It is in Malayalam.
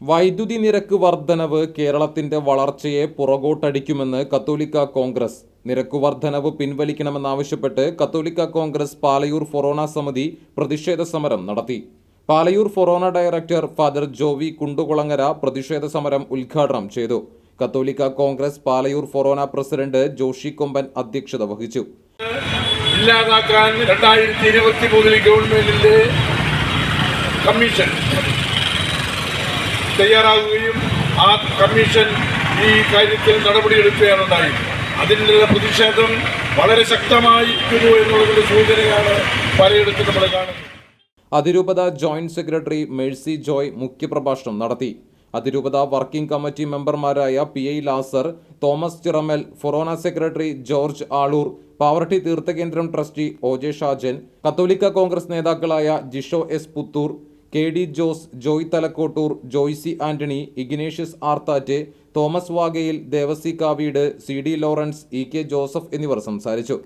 വൈദ്യുതി നിരക്ക് വർധനവ് കേരളത്തിന്റെ വളർച്ചയെ പുറകോട്ടടിക്കുമെന്ന് കത്തോലിക്ക കോൺഗ്രസ്. നിരക്ക് വർധനവ് പിൻവലിക്കണമെന്നാവശ്യപ്പെട്ട് കത്തോലിക്ക കോൺഗ്രസ് പാലയൂർ ഫൊറോന സമിതി പ്രതിഷേധ സമരം നടത്തി. പാലയൂർ ഫൊറോന ഡയറക്ടർ ഫാദർ ജോവി കുണ്ടുകുളങ്ങര പ്രതിഷേധ സമരം ഉദ്ഘാടനം ചെയ്തു. കത്തോലിക്ക കോൺഗ്രസ് പാലയൂർ ഫൊറോന പ്രസിഡന്റ് ജോഷി കൊമ്പൻ അധ്യക്ഷത വഹിച്ചു. ഇല്ലാതാക്കാൻ 2023 ഗവൺമെന്റിന്റെ കമ്മീഷൻ തയ്യാറാകുകയും ആ കമ്മീഷൻ ഈ കാര്യത്തിൽ നടപടിയെടുക്കുകയാണുണ്ടായി. അതിനുള്ള പ്രതിഷേധം വളരെ ശക്തമായിരിക്കുന്നു എന്നുള്ളതിന്റെ സൂചനയാണ് പലയിടത്തും നമ്മൾ കാണുന്നത്. അതിരൂപത ജോയിന്റ് സെക്രട്ടറി മേഴ്സി ജോയ് മുഖ്യപ്രഭാഷണം നടത്തി. അതിരൂപത വർക്കിംഗ് കമ്മിറ്റി മെമ്പർമാരായ PI Lazar, Thomas Chiramal, forane secretary George Aloor, Pavaratty തീർത്ഥകേന്ദ്രം ട്രസ്റ്റി OJ ഷാജൻ, കത്തോലിക്ക കോൺഗ്രസ് നേതാക്കളായ Jisho S Puthur, KD Jose, Joy Thalakottur, Joycy Antony, Ignatius Arthat, Thomas Vagayil, Devassy Kaveed, CD Lawrence, EK Joseph എന്നിവർ സംസാരിച്ചു.